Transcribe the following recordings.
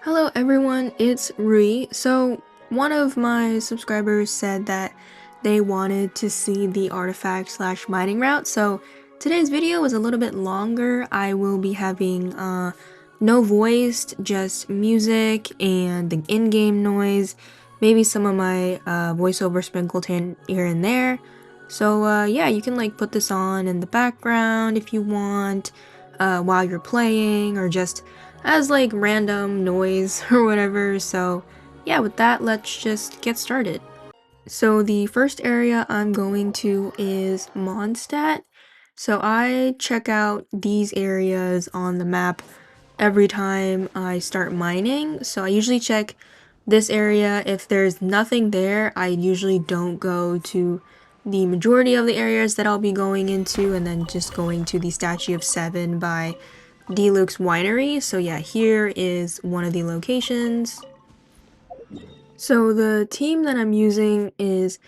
Hello everyone, it's Rui. So, one of my subscribers said that they wanted to see the artifact slash mining route. So, today's video is a little bit longer. I will be having no voiced, just music and the in-game noise, maybe some of my voiceover sprinkled in here and there. So, yeah, you can like put this on in the background if you want, while you're playing, or just as like random noise or whatever. So yeah, with that, let's just get started. So the first area I'm going to is Mondstadt. So I check out these areas on the map every time I start mining. So I usually check this area. If there's nothing there, I usually don't go to the majority of the areas that I'll be going into, and then just going to the Statue of Seven by Deluxe Winery. So yeah, here is one of the locations. So the team that I'm using is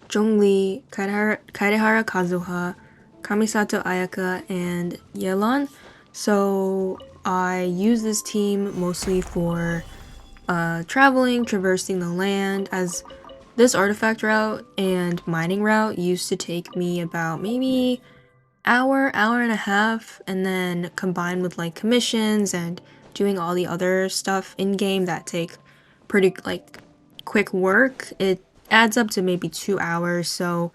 Zhongli, Kairihara Kazuha, Kamisato Ayaka, and Yelan. So I use this team mostly for traveling, traversing the land, as this artifact route and mining route used to take me about maybe hour and a half, and then combined with like commissions and doing all the other stuff in game that take pretty like quick work, it adds up to maybe 2 hours. So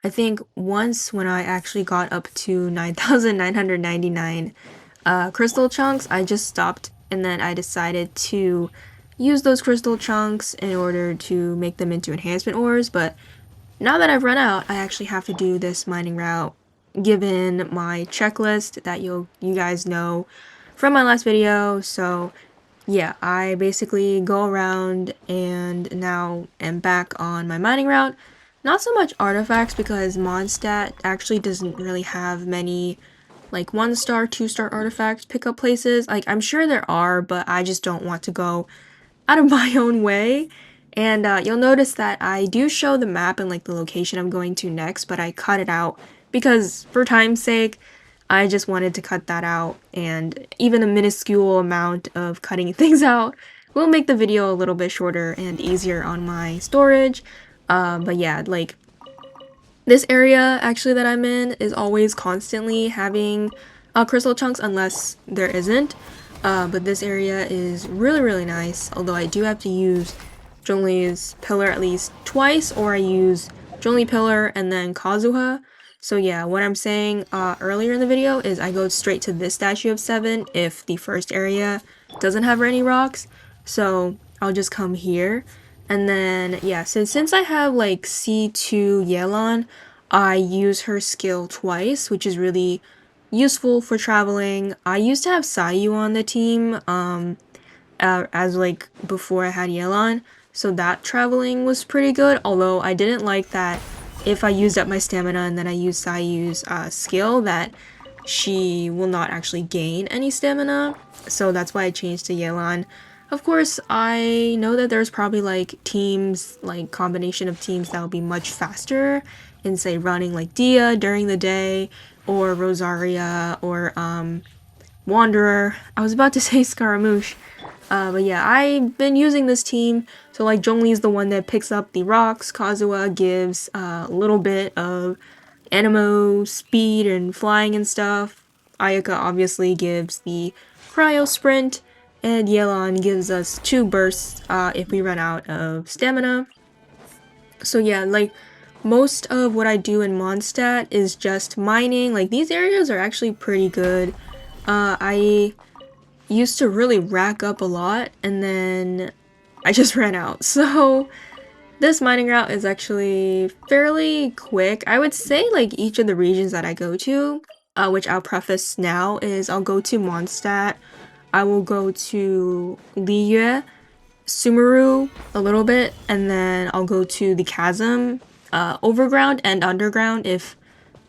I think once when I actually got up to 9,999 crystal chunks, I just stopped, and then I decided to use those crystal chunks in order to make them into enhancement ores. But now that I've run out, I actually have to do this mining route given my checklist that you guys know from my last video. So yeah, I basically go around and now am back on my mining route. Not so much artifacts, because Mondstadt actually doesn't really have many like 1-star, 2-star artifacts pickup places. Like, I'm sure there are, but I just don't want to go out of my own way. And you'll notice that I do show the map and like the location I'm going to next, but I cut it out because for time's sake, I just wanted to cut that out, and even a minuscule amount of cutting things out will make the video a little bit shorter and easier on my storage. But yeah, like this area actually that I'm in is always constantly having crystal chunks unless there isn't. But this area is really nice, although I do have to use Zhongli's pillar at least twice, or I use Zhongli pillar and then Kazuha. So yeah, what I'm saying earlier in the video is I go straight to this Statue of Seven if the first area doesn't have any rocks. So I'll just come here. And then, yeah, since I have like C2 Yelan, I use her skill twice, which is really useful for traveling. I used to have Sayu on the team, as like before I had Yelan, so that traveling was pretty good, although I didn't like that if I used up my stamina and then I used Sayu's skill, that she will not actually gain any stamina, so that's why I changed to Yelan. Of course, I know that there's probably like teams, like combination of teams that will be much faster in say running, like Dia during the day, or Rosaria, or Wanderer. I was about to say Scaramouche. But yeah, I've been using this team. So like Zhongli is the one that picks up the rocks. Kazuha gives a little bit of animo, speed, and flying and stuff. Ayaka obviously gives the cryo sprint. And Yelan gives us 2 bursts if we run out of stamina. So yeah, like most of what I do in Mondstadt is just mining. Like, these areas are actually pretty good. I used to really rack up a lot, and then I just ran out. So this mining route is actually fairly quick. I would say like each of the regions that I go to, which I'll preface now, is I'll go to Mondstadt, I will go to liyue, Sumeru a little bit, and then I'll go to the chasm, overground and underground if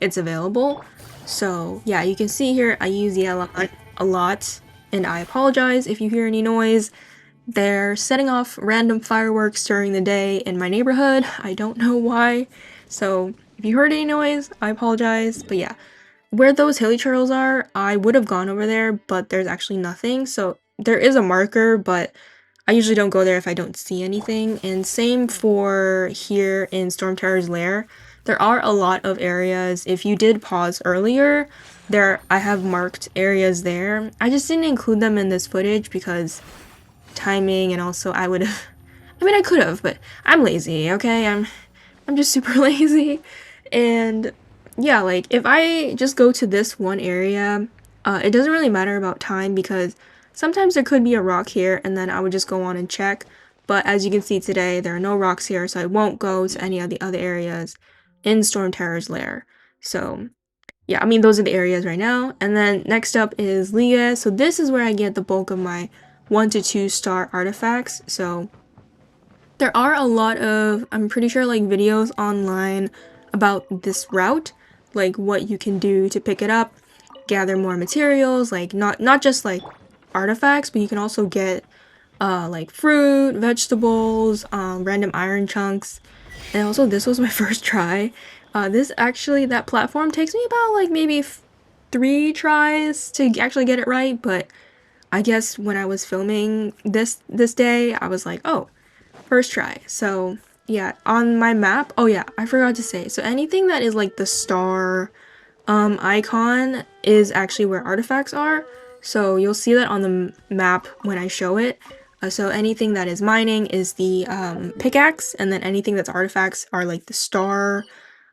it's available. So yeah, you can see here I use yellow a lot, and I apologize if you hear any noise. They're setting off random fireworks during the day in my neighborhood. I don't know why. So if you heard any noise, I apologize. But yeah, where those hilly trails are, I would have gone over there, but there's actually nothing. So there is a marker, but I usually don't go there if I don't see anything. And same for here in Storm Terror's lair. There are a lot of areas. If you did pause earlier, there I have marked areas there. I just didn't include them in this footage because timing, and also I would have I mean I could have, but I'm lazy, okay? I'm just super lazy. And yeah, like if I just go to this one area, it doesn't really matter about time because sometimes there could be a rock here and then I would just go on and check. But as you can see today, there are no rocks here, so I won't go to any of the other areas in Storm Terror's lair. So yeah, I mean, those are the areas right now. And then next up is liyue. So this is where I get the bulk of my 1 to 2 star artifacts. So there are a lot of, I'm pretty sure, like videos online about this route, like what you can do to pick it up, gather more materials, like not just like artifacts, but you can also get like fruit, vegetables, random iron chunks. And also this was my first try. This actually, that platform takes me about like maybe 3 tries to actually get it right, but I guess when I was filming this day, I was like, oh, first try. So yeah, on my map, oh yeah, I forgot to say, so anything that is like the star icon is actually where artifacts are. So you'll see that on the map when I show it. So anything that is mining is the pickaxe, and then anything that's artifacts are like the star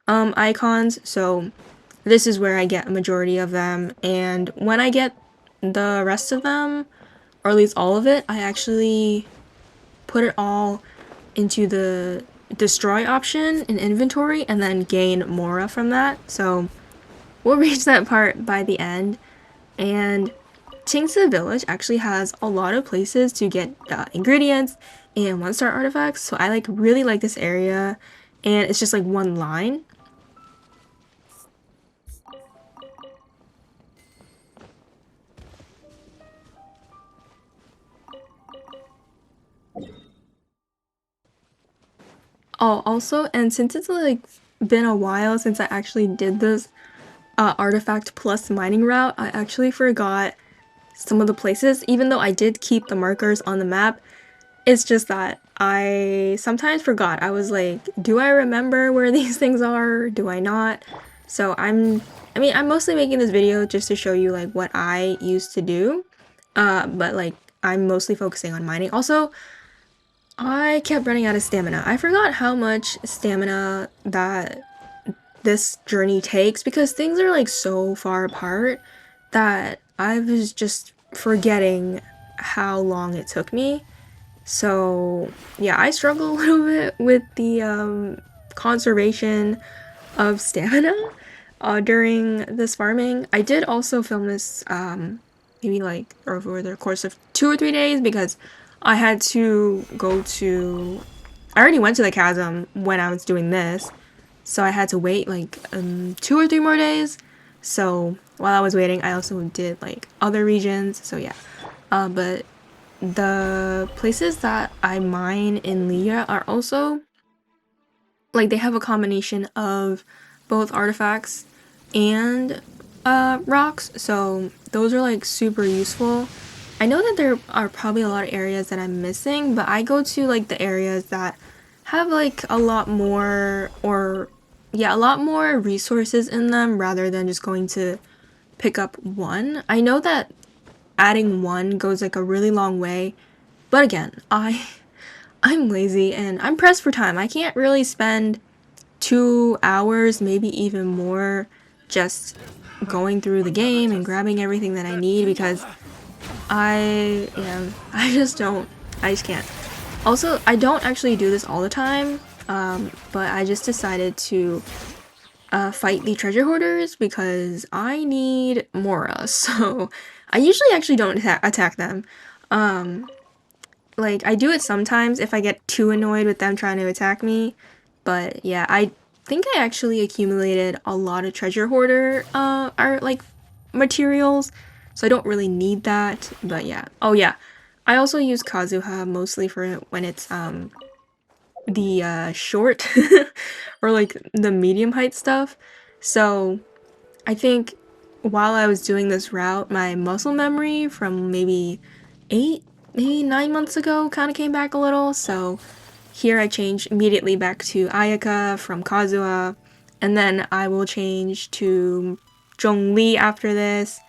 icons. So this is where I get a majority of them, and when I get the rest of them, or at least all of it, I actually put it all into the destroy option in inventory and then gain mora from that. So we'll reach that part by the end. And Tingsa Village actually has a lot of places to get ingredients and 1-star artifacts, so I like really like this area, and it's just like one line. Oh, also, and since it's like been a while since I actually did this artifact plus mining route, I actually forgot some of the places, even though I did keep the markers on the map. It's just that I sometimes forgot. I was like, do I remember where these things are? Do I not? So I mean, I'm mostly making this video just to show you like what I used to do. But like I'm mostly focusing on mining. Also, I kept running out of stamina. I forgot how much stamina that this journey takes because things are like so far apart that I was just forgetting how long it took me. So yeah, I struggle a little bit with the conservation of stamina during this farming. I did also film this maybe like over the course of 2 or 3 days because I had to go to, I already went to the chasm when I was doing this, so I had to wait like 2 or 3 more days. So while I was waiting, I also did like other regions. So yeah, but the places that I mine in liyue are also like they have a combination of both artifacts and rocks, so those are like super useful. I know that there are probably a lot of areas that I'm missing, but I go to like the areas that have like a lot more, or yeah, a lot more resources in them rather than just going to pick up one. I know that adding one goes like a really long way, but again, I'm lazy and I'm pressed for time. I can't really spend 2 hours, maybe even more, just going through the game and grabbing everything that I need because I just don't, I just can't. Also, I don't actually do this all the time, but I just decided to fight the treasure hoarders because I need mora, so I usually actually don't attack them. Like, I do it sometimes if I get too annoyed with them trying to attack me, but yeah, I think I actually accumulated a lot of treasure hoarder, like, materials, so I don't really need that, but yeah. Oh yeah, I also use Kazuha mostly for when it's, the, short, or like, the medium height stuff, so I think while I was doing this route, my muscle memory from maybe 8, maybe 9 months ago, kind of came back a little. So here I changed immediately back to Ayaka from Kazuha, and then I will change to Zhongli after this.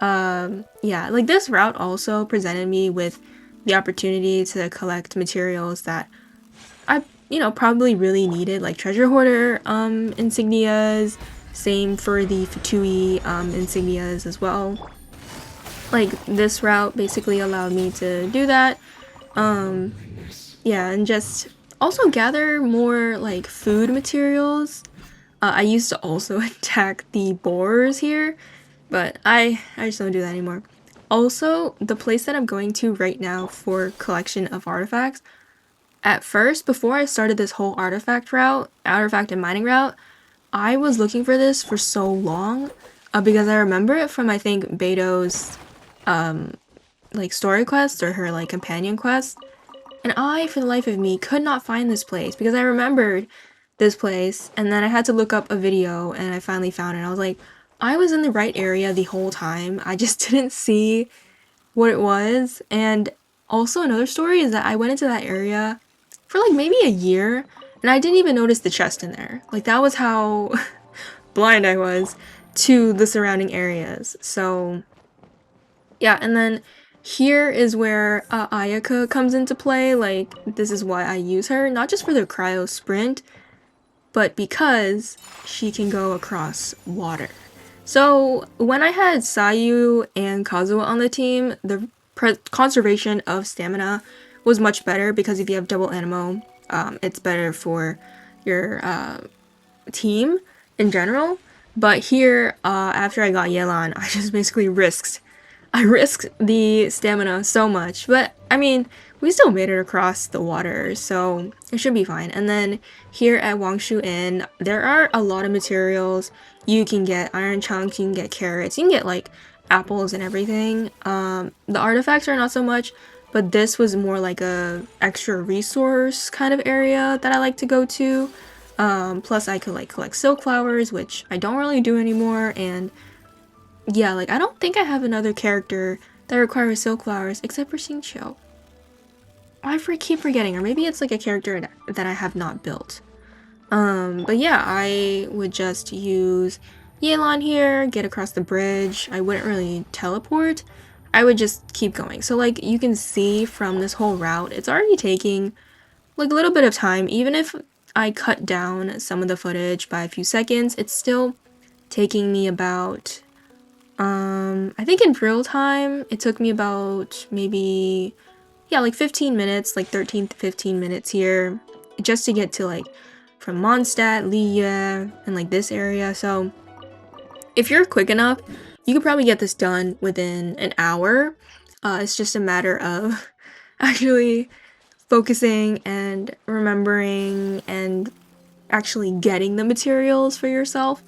Yeah, like this route also presented me with the opportunity to collect materials that I, probably really needed, like treasure hoarder insignias. Same for the Fatui insignias as well. Like this route basically allowed me to do that. Yeah, and just also gather more like food materials. I used to also attack the boars here, but I just don't do that anymore. Also, the place that I'm going to right now for collection of artifacts, at first, before I started this whole artifact and mining route, I was looking for this for so long, because I remember it from, I think, Beto's like story quest or her like companion quest. And I, for the life of me, could not find this place because I remembered this place, and then I had to look up a video and I finally found it. I was like, I was in the right area the whole time. I just didn't see what it was. And also another story is that I went into that area for like maybe a year and I didn't even notice the chest in there. Like that was how blind I was to the surrounding areas. So yeah, and then here is where Ayaka comes into play. Like, this is why I use her, not just for the cryo sprint, but because she can go across water. So when I had Sayu and Kazuha on the team, the conservation of stamina was much better because if you have double animo, it's better for your team in general. But here, after I got Yelan, I just basically risked the stamina so much, but I mean, we still made it across the water, so it should be fine. And then here at Wangshu Inn, there are a lot of materials. You can get iron chunks, you can get carrots, you can get like apples and everything. The artifacts are not so much, but this was more like a extra resource kind of area that I like to go to. Plus I could like collect silk flowers, which I don't really do anymore, and yeah, like, I don't think I have another character that requires silk flowers except for Xingqiu. Keep forgetting, or maybe it's like a character that I have not built. But yeah, I would just use Yelan here, get across the bridge. I wouldn't really teleport. I would just keep going. So like, you can see from this whole route, it's already taking like a little bit of time. Even if I cut down some of the footage by a few seconds, it's still taking me about I think in real time, it took me about maybe, yeah, like 15 minutes, like 13 to 15 minutes here, just to get to like from Mondstadt, Liyue, and like this area. So if you're quick enough, you could probably get this done within an hour. It's just a matter of actually focusing and remembering and actually getting the materials for yourself.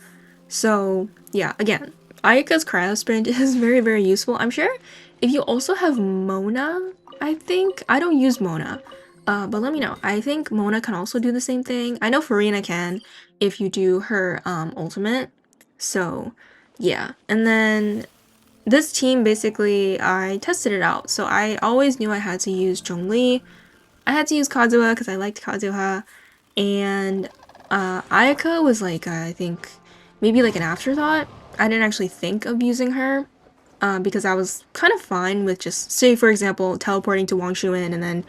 So yeah, again, Ayaka's cryo sprint is very, very useful. I'm sure if you also have Mona, I think, I don't use Mona, but let me know. I think Mona can also do the same thing. I know Farina can if you do her ultimate. So yeah, and then this team basically, I tested it out. So I always knew I had to use Zhongli. I had to use Kazuha because I liked Kazuha, and Ayaka was like, I think, maybe like an afterthought. I didn't actually think of using her because I was kind of fine with just, say, for example, teleporting to Wangshu Inn and then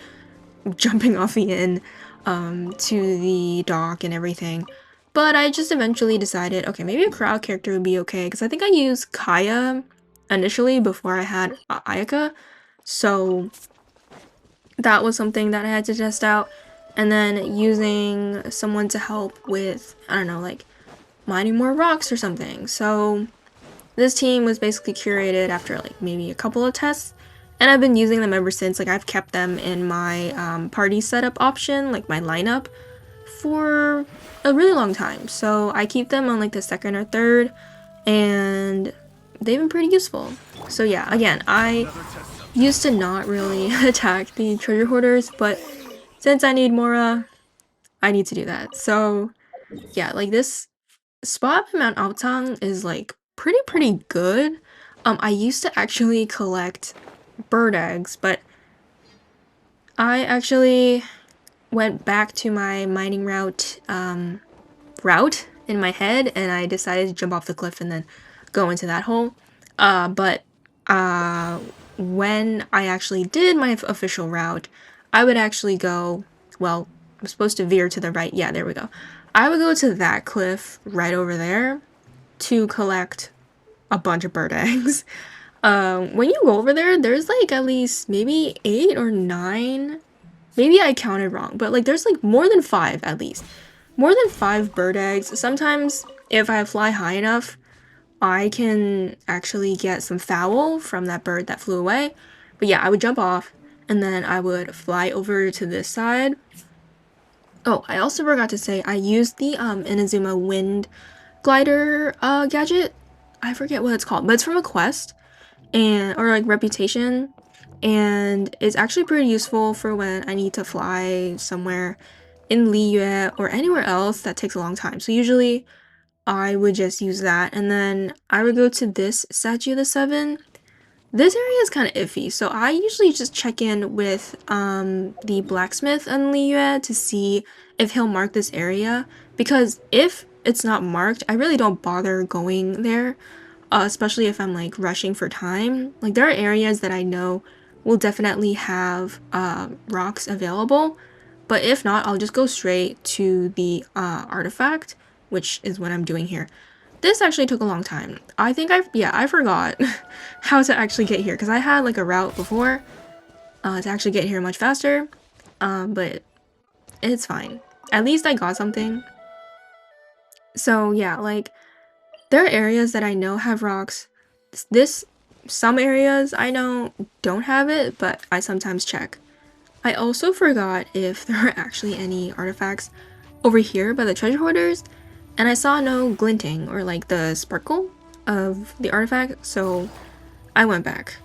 jumping off the inn to the dock and everything. But I just eventually decided, okay, maybe a crowd character would be okay because I think I used Kaya initially before I had Ayaka. So that was something that I had to test out. And then using someone to help with, I don't know, like mining more rocks or something. So this team was basically curated after like maybe a couple of tests. And I've been using them ever since. Like I've kept them in my party setup option, like my lineup, for a really long time. So I keep them on like the second or third, and they've been pretty useful. So yeah, again, I used to not really attack the treasure hoarders, but since I need Mora, I need to do that. So yeah, like this spot in Mount Aotang is like pretty good. I used to actually collect bird eggs, but I actually went back to my mining route in my head, and I decided to jump off the cliff and then go into that hole. But when I actually did my official route, I would actually go, well, I'm supposed to veer to the right. Yeah, there we go. I would go to that cliff right over there to collect a bunch of bird eggs. When you go over there, there's like at least maybe 8 or 9. Maybe I counted wrong, but like there's like more than 5 at least. More than 5 bird eggs. Sometimes if I fly high enough, I can actually get some fowl from that bird that flew away. But yeah, I would jump off and then I would fly over to this side. Oh, I also forgot to say I used the Inazuma wind glider gadget. I forget what it's called, but it's from a quest or like reputation, and it's actually pretty useful for when I need to fly somewhere in Liyue or anywhere else that takes a long time. So usually I would just use that, and then I would go to this statue of the seven. This area is kind of iffy, so I usually just check in with the blacksmith in liyue to see if he'll mark this area, because if it's not marked, I really don't bother going there, especially if I'm like rushing for time. Like there are areas that I know will definitely have rocks available, but if not, I'll just go straight to the artifact, which is what I'm doing here. This actually took a long time. I think I forgot how to actually get here, because I had like a route before to actually get here much faster, but it's fine. At least I got something. So yeah, like there are areas that I know have rocks. Some areas I know don't have it, but I sometimes check. I also forgot if there are actually any artifacts over here by the treasure hoarders, and I saw no glinting or like the sparkle of the artifact, so I went back.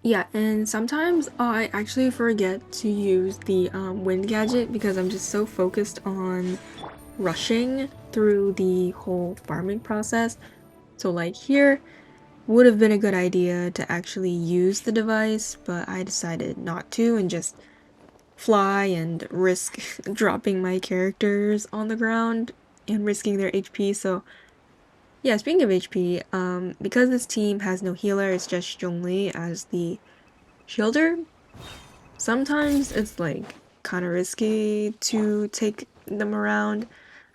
Yeah, and sometimes I actually forget to use the wind gadget because I'm just so focused on rushing through the whole farming process. So like here would have been a good idea to actually use the device, but I decided not to and just fly and risk dropping my characters on the ground and risking their HP. So yeah, speaking of HP, because this team has no healer, it's just Zhongli as the shielder. Sometimes it's like kind of risky to take them around,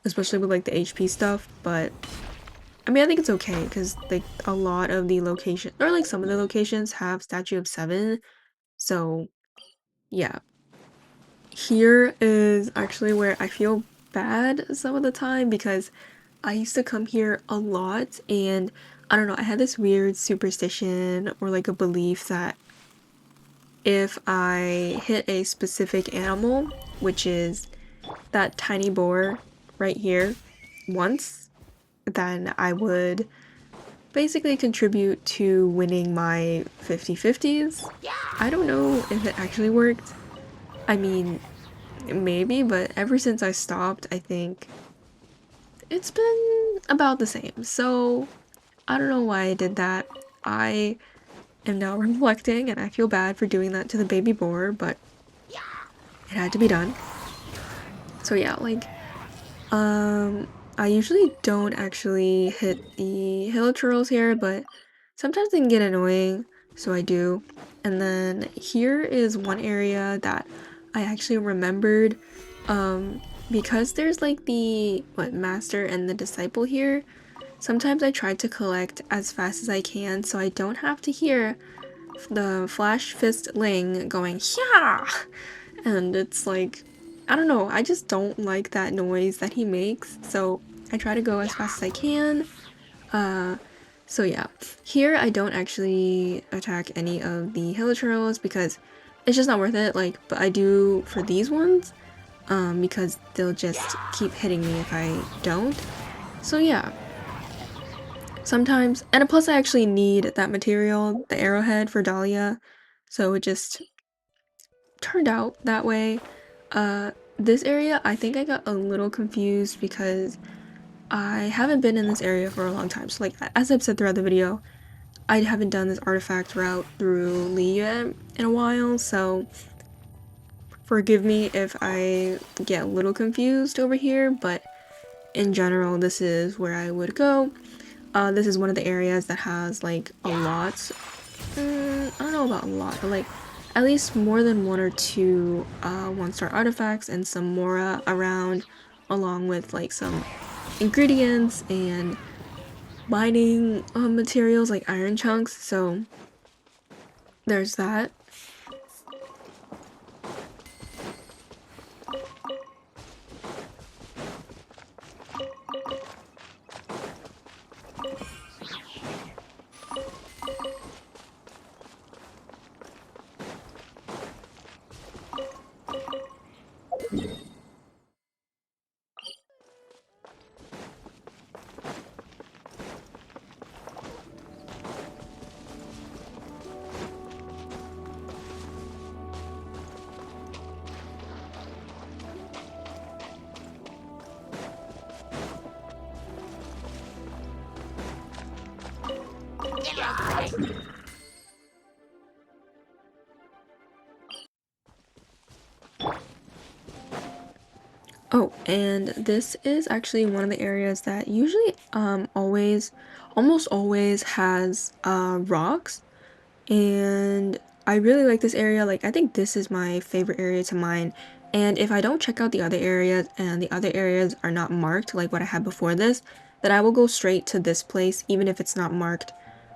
especially with like the HP stuff, but I mean, I think it's okay because like a lot of the location or like some of the locations have Statue of Seven. So yeah, here is actually where I feel bad some of the time because I used to come here a lot, and I don't know, I had this weird superstition or like a belief that if I hit a specific animal, which is that tiny boar right here, once, then I would basically contribute to winning my 50/50s. I don't know if it actually worked. I mean, maybe, but ever since I stopped, I think it's been about the same. So I don't know why I did that. I am now reflecting and I feel bad for doing that to the baby boar, but it had to be done. So yeah, like, I usually don't actually hit the hill turtles here, but sometimes they can get annoying, so I do. And then here is one area that I actually remembered, because there's like the, master and the disciple here. Sometimes I try to collect as fast as I can so I don't have to hear the Flash Fist Ling going, yeah! And it's like, I don't know, I just don't like that noise that he makes, so I try to go as fast as I can. So yeah, here I don't actually attack any of the hilichurls because it's just not worth it. Like, but I do for these ones, because they'll just keep hitting me if I don't. So yeah, sometimes, and plus I actually need that material, the arrowhead for Dahlia, so it just turned out that way. This area, I think I got a little confused because I haven't been in this area for a long time. So like, as I've said throughout the video, I haven't done this artifact route through liyue in a while, so forgive me if I get a little confused over here, but in general, this is where I would go. This is one of the areas that has like a lot, I don't know about a lot, but like at least more than one or two 1-star artifacts and some mora around, along with like some ingredients and mining materials like iron chunks, so there's that. Oh, and this is actually one of the areas that usually almost always has rocks, and I really like this area. Like, I think this is my favorite area to mine. And if I don't check out the other areas and the other areas are not marked like what I had before this, then I will go straight to this place even if it's not marked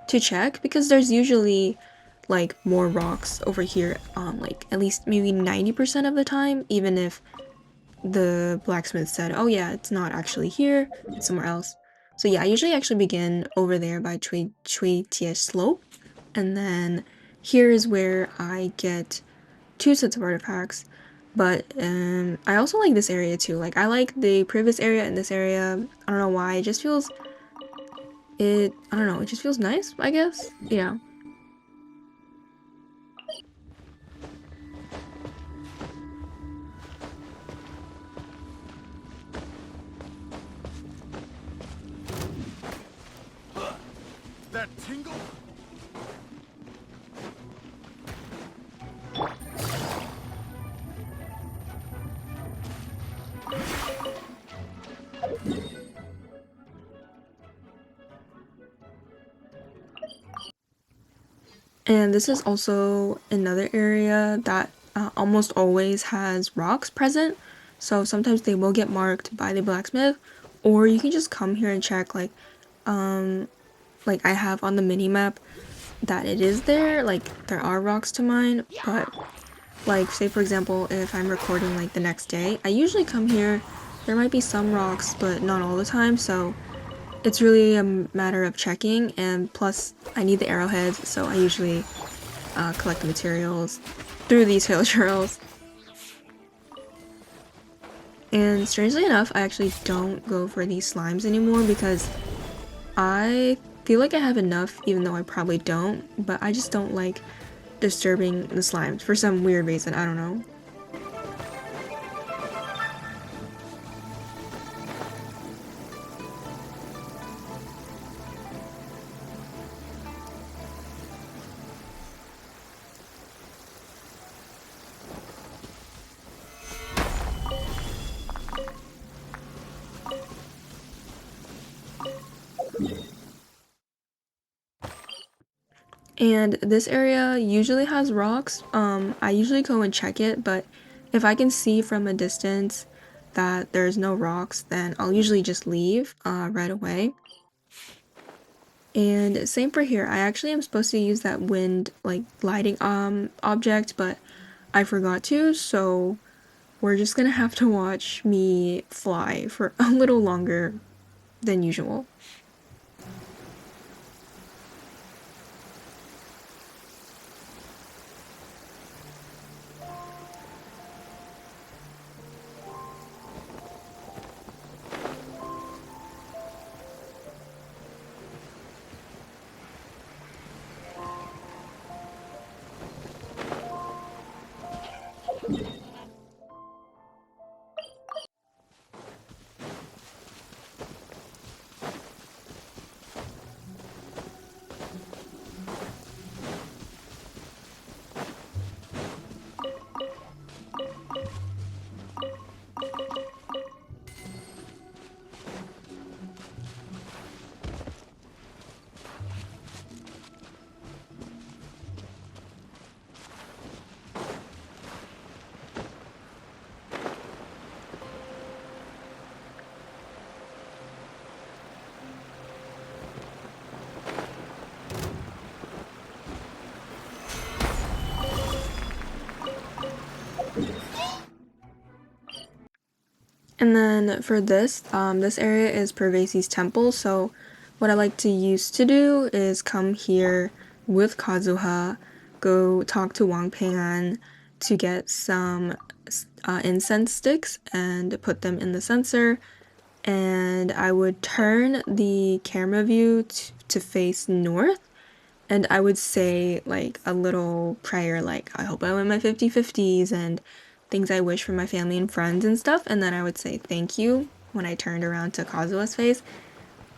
to check, because there's usually like more rocks over here, like at least maybe 90% of the time, even if the blacksmith said, oh yeah, it's not actually here, it's somewhere else. So yeah, I usually actually begin over there by Chui Tie Slope, and then here is where I get 2 sets of artifacts. But I also like this area too. Like, I like the previous area and this area. I don't know why. It just feels, I don't know, it just feels nice, I guess. Yeah. That tingle? And this is also another area that almost always has rocks present. So sometimes they will get marked by the blacksmith, or you can just come here and check. Like I have on the mini map that it is there. Like, there are rocks to mine, but like, say for example, if I'm recording like the next day, I usually come here. There might be some rocks, but not all the time. So it's really a matter of checking, and plus I need the arrowheads, so I usually collect the materials through these hill trails. And strangely enough, I actually don't go for these slimes anymore because I feel like I have enough, even though I probably don't, but I just don't like disturbing the slimes for some weird reason, I don't know. And this area usually has rocks. I usually go and check it, but if I can see from a distance that there's no rocks, then I'll usually just leave right away. And same for here. I actually am supposed to use that wind like gliding object, but I forgot to, so we're just gonna have to watch me fly for a little longer than usual. And then for this area is Pervasi's temple. So what I like to used to do is come here with Kazuha, go talk to Wang Ping'an to get some incense sticks and put them in the censer. And I would turn the camera view to face north, and I would say like a little prayer like I hope I win my 50/50s and things I wish for my family and friends and stuff, and then I would say thank you when I turned around to Kazua's face,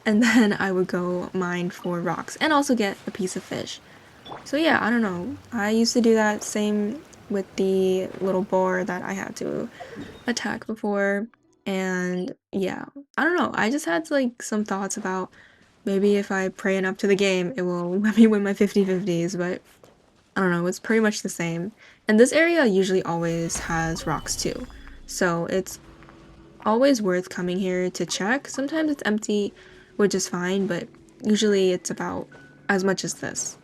and then I would go mine for rocks and also get a piece of fish. So yeah, I don't know. I used to do that same with the little boar that I had to attack before. And yeah, I don't know. I just had like some thoughts about maybe if I pray enough to the game, it will let me win my 50/50s, but I don't know, it's pretty much the same. And this area usually always has rocks too. So it's always worth coming here to check. Sometimes it's empty, which is fine, but usually it's about as much as this.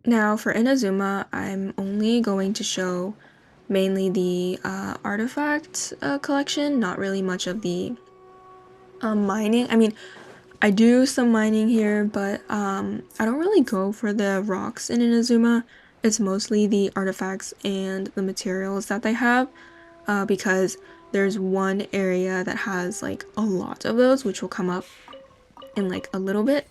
Now for Inazuma, I'm only going to show mainly the artifact collection, not really much of the mining. I mean, I do some mining here, but I don't really go for the rocks in Inazuma. It's mostly the artifacts and the materials that they have, because there's one area that has like a lot of those, which will come up in like a little bit.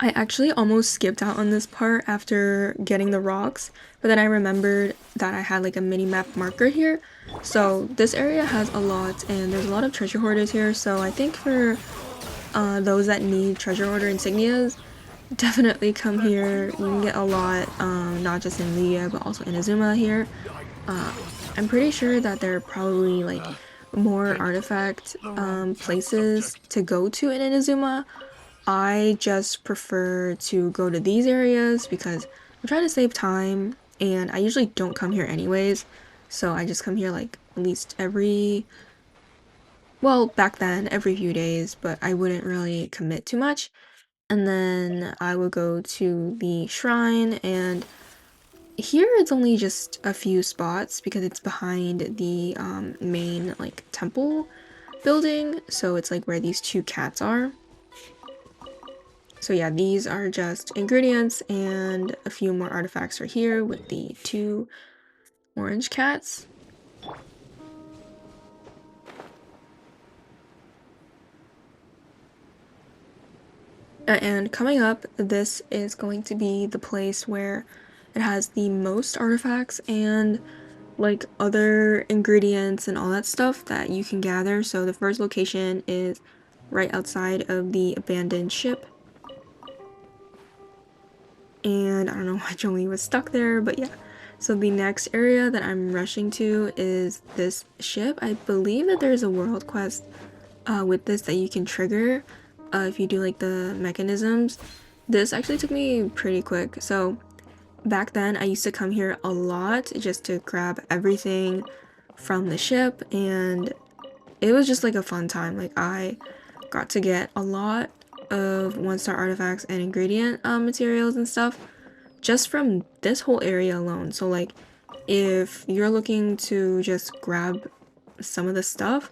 I actually almost skipped out on this part after getting the rocks, but then I remembered that I had like a mini map marker here. So this area has a lot, and there's a lot of treasure hoarders here, so I think for those that need treasure hoarder insignias, definitely come here. You can get a lot, not just in liyue, but also in Inazuma here. Uh, I'm pretty sure that there are probably like more artifact places to go to in Inazuma. I just prefer to go to these areas because I'm trying to save time, and I usually don't come here anyways, so I just come here like at least every, well, back then every few days, but I wouldn't really commit too much. And then I would go to the shrine, and here it's only just a few spots because it's behind the main like temple building, so it's like where these two cats are. So yeah, these are just ingredients, and a few more artifacts are here with the two orange cats. And coming up, this is going to be the place where it has the most artifacts and like other ingredients and all that stuff that you can gather. So the first location is right outside of the abandoned ship. And I don't know why Jolie was stuck there, but yeah. So the next area that I'm rushing to is this ship. I believe that there's a world quest with this that you can trigger if you do like the mechanisms. This actually took me pretty quick. So back then I used to come here a lot just to grab everything from the ship, and it was just like a fun time. Like I got to get a lot of 1-star artifacts and ingredient materials and stuff just from this whole area alone. So like if you're looking to just grab some of the stuff,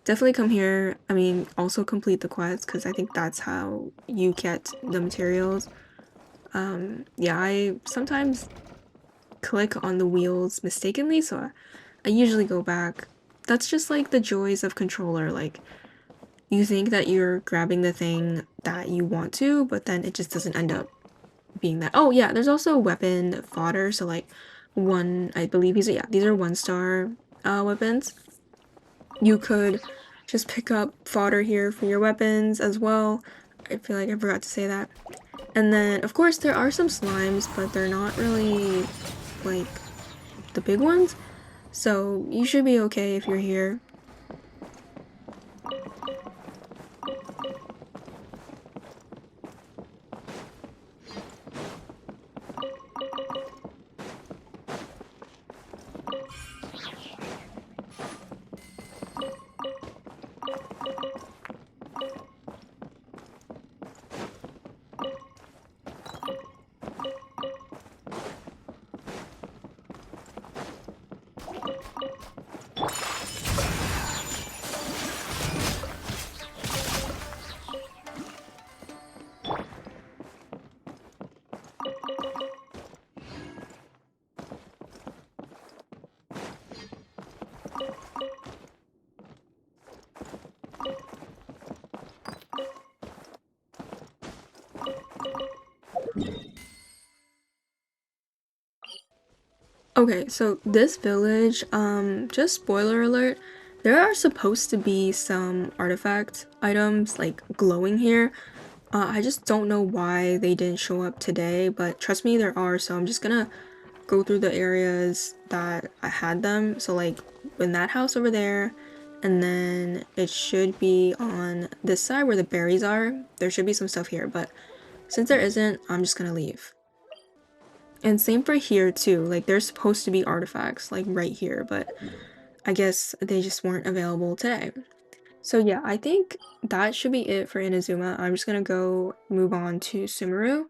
definitely come here. I mean, also complete the quest because I think that's how you get the materials. Yeah, I sometimes click on the wheels mistakenly, so I usually go back. That's just like the joys of controller. Like you think that you're grabbing the thing that you want to, but then it just doesn't end up being that. Oh yeah, there's also weapon fodder. So like I believe these are 1-star weapons. You could just pick up fodder here for your weapons as well. I feel like I forgot to say that. And then of course there are some slimes, but they're not really like the big ones. So you should be okay if you're here. Okay, so this village, just spoiler alert, there are supposed to be some artifact items like glowing here. I just don't know why they didn't show up today, but trust me, there are, so I'm just gonna go through the areas that I had them. So like in that house over there, and then it should be on this side where the berries are. There should be some stuff here, but since there isn't, I'm just gonna leave. And same for here too, like there's supposed to be artifacts like right here, but I guess they just weren't available today. So yeah, I think that should be it for Inazuma. I'm just gonna go move on to Sumeru.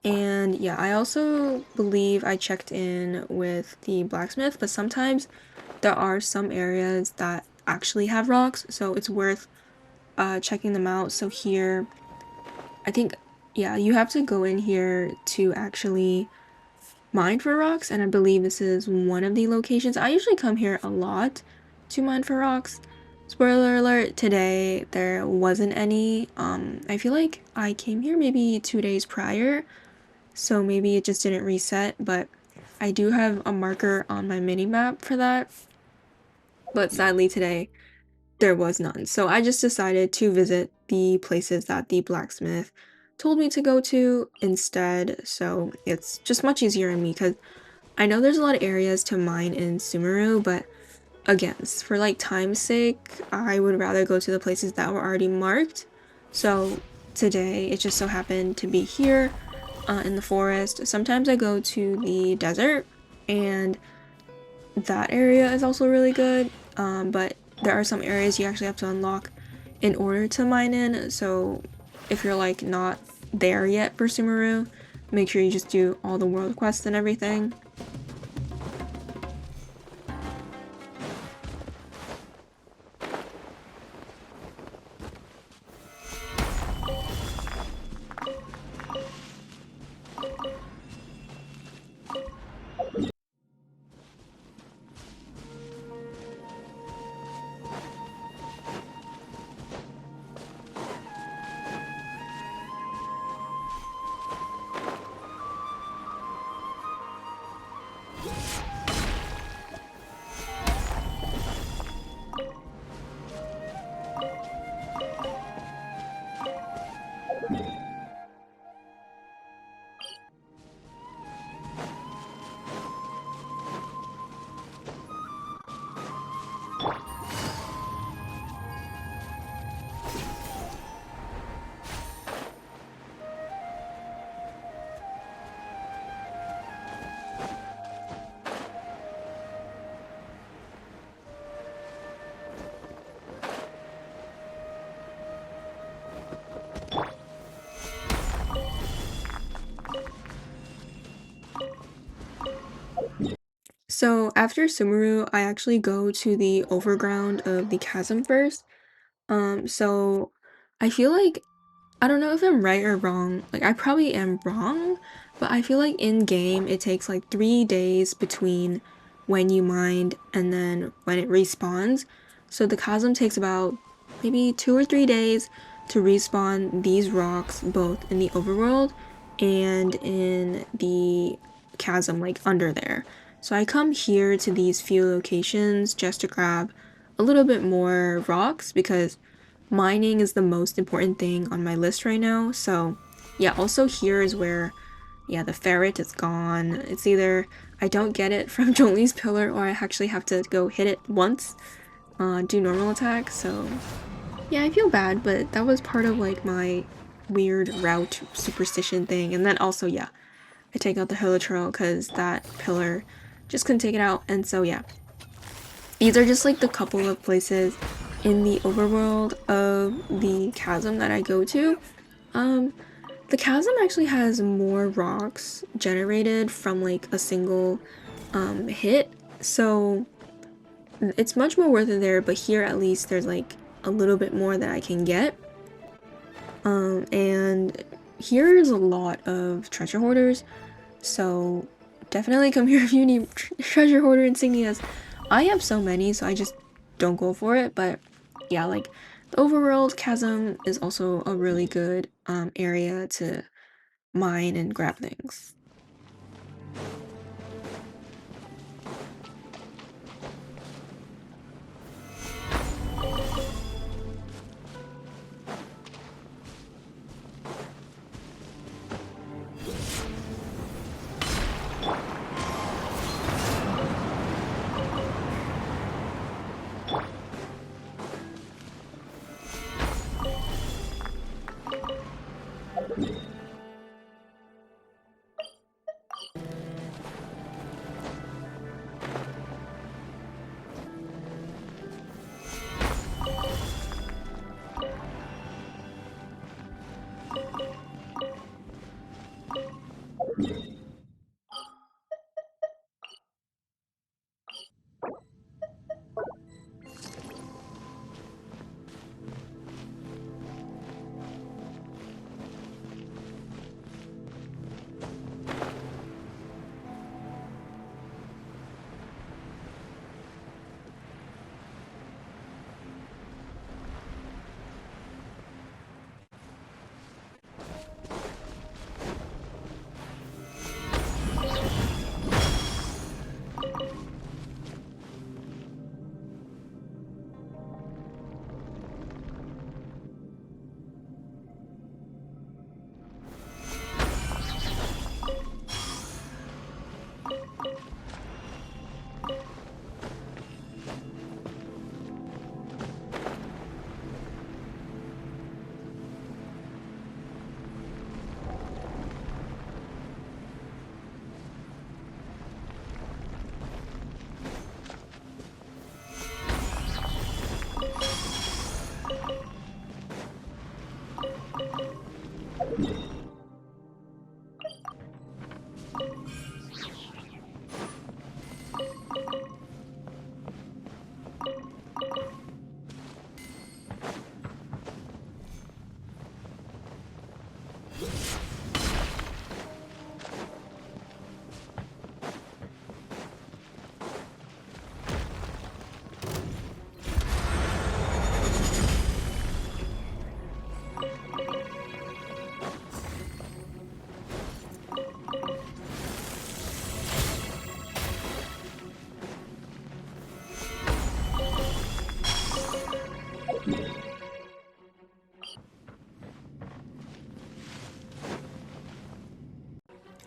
And yeah, I also believe I checked in with the blacksmith, but sometimes there are some areas that actually have rocks, so it's worth checking them out. So here, I think, yeah, you have to go in here to actually mine for rocks, and I believe this is one of the locations. I usually come here a lot to mine for rocks. Spoiler alert, today there wasn't any. I feel like I came here maybe 2 days prior, so maybe it just didn't reset, but I do have a marker on my mini map for that. But sadly today there was none. So I just decided to visit the places that the blacksmith told me to go to instead. So it's just much easier on me because I know there's a lot of areas to mine in Sumeru, but again, for like time's sake, I would rather go to the places that were already marked. So today it just so happened to be here. in the forest. Sometimes I go to the desert, and that area is also really good. But there are some areas you actually have to unlock in order to mine in. So if you're like not there yet for Sumeru, make sure you just do all the world quests and everything. So after Sumeru, I actually go to the overground of the chasm first. So I feel like I don't know if I'm right or wrong. Like, I probably am wrong, but I feel like in game it takes like 3 days between when you mined and then when it respawns. So the chasm takes about maybe 2 or 3 days to respawn these rocks both in the overworld and in the chasm, like under there. So I come here to these few locations just to grab a little bit more rocks because mining is the most important thing on my list right now. So yeah, also here is where, yeah, the ferret is gone. It's either I don't get it from Jolie's pillar or I actually have to go hit it once, do normal attack. So yeah, I feel bad, but that was part of like my weird route superstition thing. And then also, yeah, I take out the hilichurl because that pillar just couldn't take it out. And so yeah, these are just like the couple of places in the overworld of the chasm that I go to. Um, the chasm actually has more rocks generated from like a single hit, so it's much more worth it there, but here at least there's like a little bit more that I can get. And here's a lot of treasure hoarders, so definitely come here if you need treasure hoarder insignias. I have so many, so I just don't go for it, but yeah, like the overworld chasm is also a really good area to mine and grab things.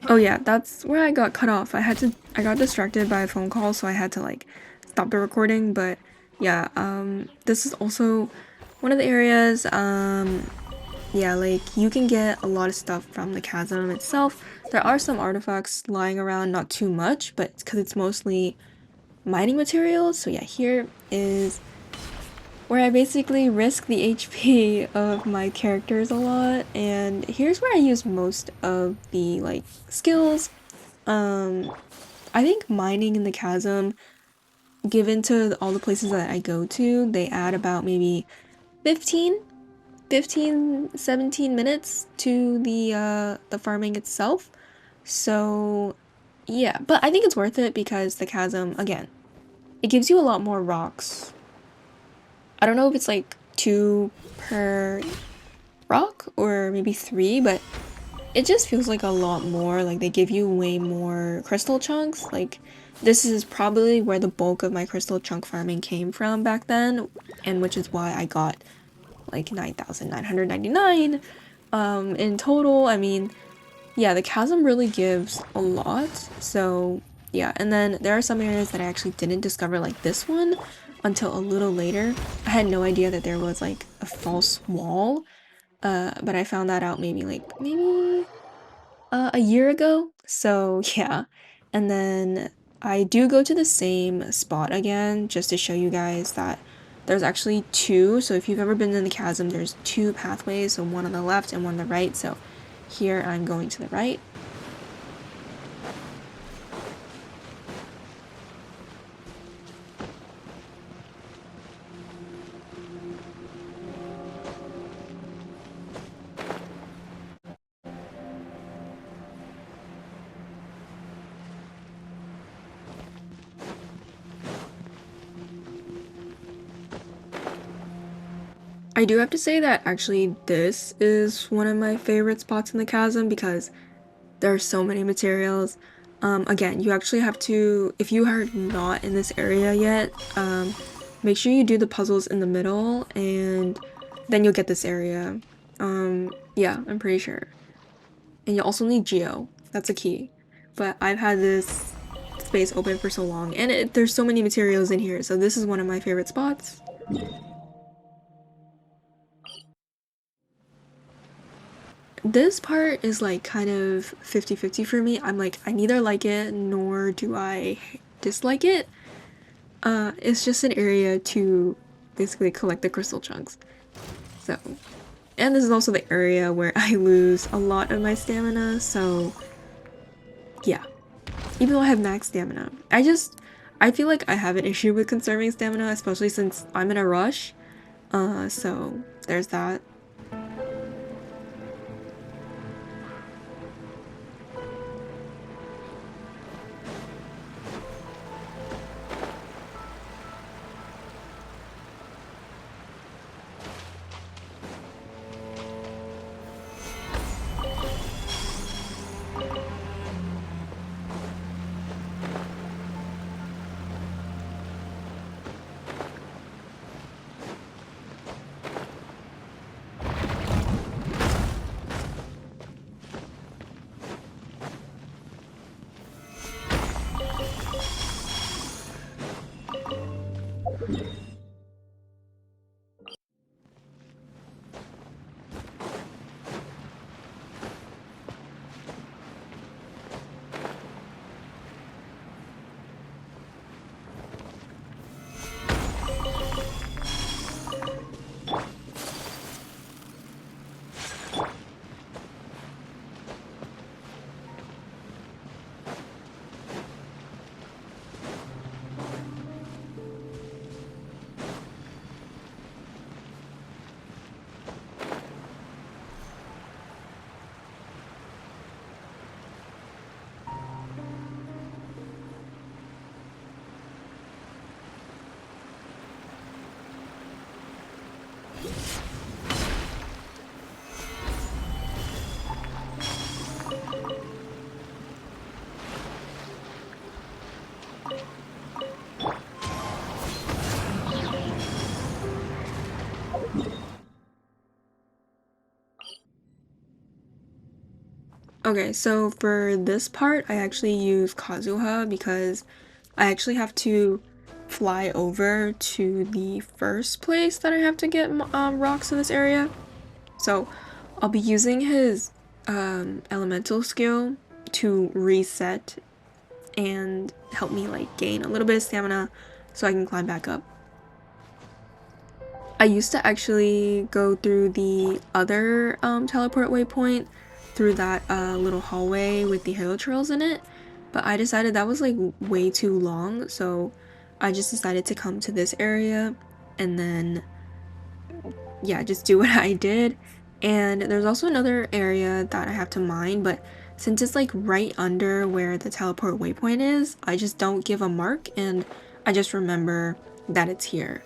Oh yeah, that's where I got cut off. I got distracted by a phone call, so I had to like stop the recording, but yeah, this is also one of the areas, yeah, like you can get a lot of stuff from the chasm itself. There are some artifacts lying around, not too much, but because it's mostly mining materials. So yeah, here is where I basically risk the HP of my characters a lot, and here's where I use most of the like skills. I think mining in the chasm, given to all the places that I go to, they add about maybe 15, 17 minutes to the farming itself. So yeah, but I think it's worth it because the chasm, again, it gives you a lot more rocks. I don't know if it's like 2 per rock or maybe 3, but it just feels like a lot more. Like they give you way more crystal chunks. Like this is probably where the bulk of my crystal chunk farming came from back then, and which is why I got like 9,999 in total. I mean, yeah, the chasm really gives a lot. So yeah, and then there are some areas that I actually didn't discover, like this one, until a little later. I had no idea that there was like a false wall, but I found that out maybe a year ago. So yeah, and then I do go to the same spot again just to show you guys that there's actually 2. So if you've ever been in the chasm, there's 2 pathways, so one on the left and one on the right. So here I'm going to the right. I do have to say that actually this is one of my favorite spots in the chasm because there are so many materials. Again, you actually have to, if you are not in this area yet, make sure you do the puzzles in the middle and then you'll get this area. Yeah, I'm pretty sure. And you also need Geo. That's a key. But I've had this space open for so long and there's so many materials in here, so this is one of my favorite spots. This part is like kind of 50-50 for me. I'm like, I neither like it nor do I dislike it. It's just an area to basically collect the crystal chunks. So, and this is also the area where I lose a lot of my stamina, so yeah. Even though I have max stamina, I feel like I have an issue with conserving stamina, especially since I'm in a rush. So there's that. Okay, so for this part, I actually use Kazuha because I actually have to fly over to the first place that I have to get rocks in this area. So I'll be using his elemental skill to reset and help me like gain a little bit of stamina so I can climb back up. I used to actually go through the other teleport waypoint through that little hallway with the halo trails in it, but I decided that was like way too long, so I just decided to come to this area and then yeah, just do what I did. And there's also another area that I have to mine, but since it's like right under where the teleport waypoint is, I just don't give a mark and I just remember that it's here.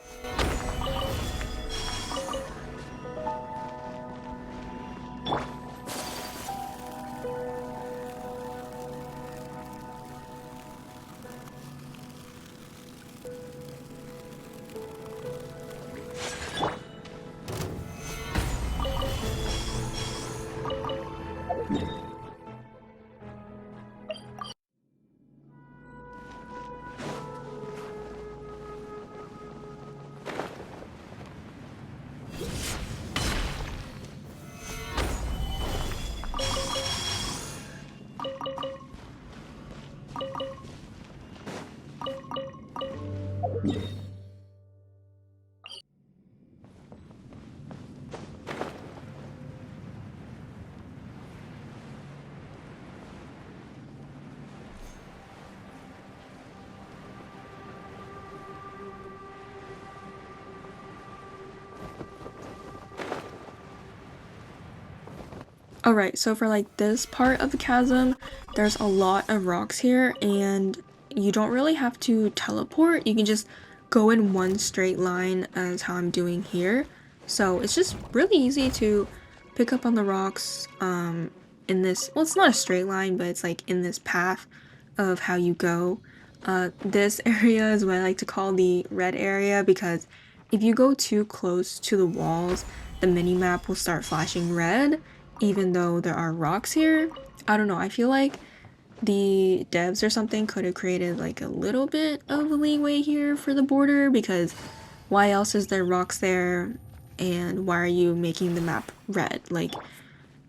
Alright, so for like this part of the chasm, there's a lot of rocks here and you don't really have to teleport. You can just go in one straight line as how I'm doing here. So it's just really easy to pick up on the rocks in this, well, it's not a straight line, but it's like in this path of how you go. This area is what I like to call the red area because if you go too close to the walls, the mini-map will start flashing red even though there are rocks here. I don't know, I feel like the devs or something could have created like a little bit of leeway here for the border because why else is there rocks there and why are you making the map red? Like,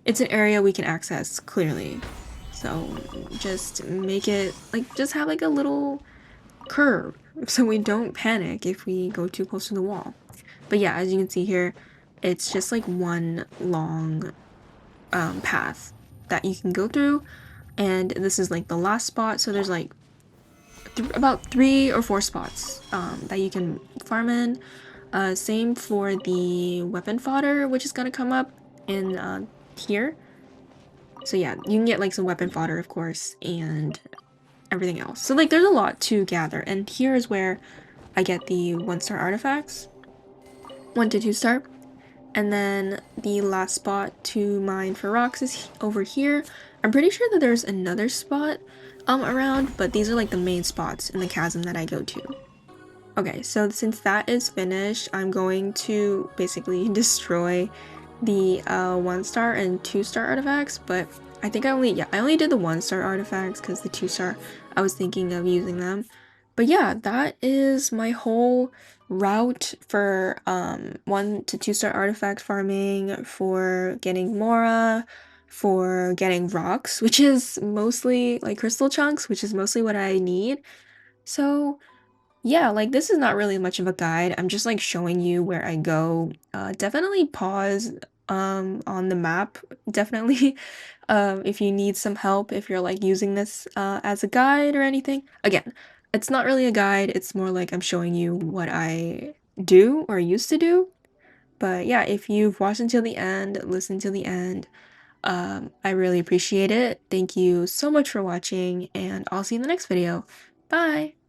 it's an area we can access clearly. So just make it like, just have like a little curve so we don't panic if we go too close to the wall. But yeah, as you can see here, it's just like one long path that you can go through, and this is like the last spot, so there's like about 3 or 4 spots that you can farm in. Same for the weapon fodder, which is gonna come up in here. So yeah, you can get like some weapon fodder, of course, and everything else. So like there's a lot to gather, and here is where I get the 1-star artifacts, 1 to 2 star. And then the last spot to mine for rocks is over here. I'm pretty sure that there's another spot around, but these are like the main spots in the chasm that I go to. Okay, so since that is finished, I'm going to basically destroy the 1-star and 2-star artifacts, but I think I only did the 1-star artifacts because the 2-star, I was thinking of using them. But yeah, that is my whole route for 1 to 2-star artifact farming, for getting mora, for getting rocks, which is mostly like crystal chunks, which is mostly what I need. So yeah, like this is not really much of a guide. I'm just like showing you where I go. Definitely pause on the map. Definitely if you need some help, if you're like using this as a guide or anything. Again, it's not really a guide. It's more like I'm showing you what I do or used to do. But yeah, if you've watched until the end, listened till the end, I really appreciate it. Thank you so much for watching, and I'll see you in the next video. Bye!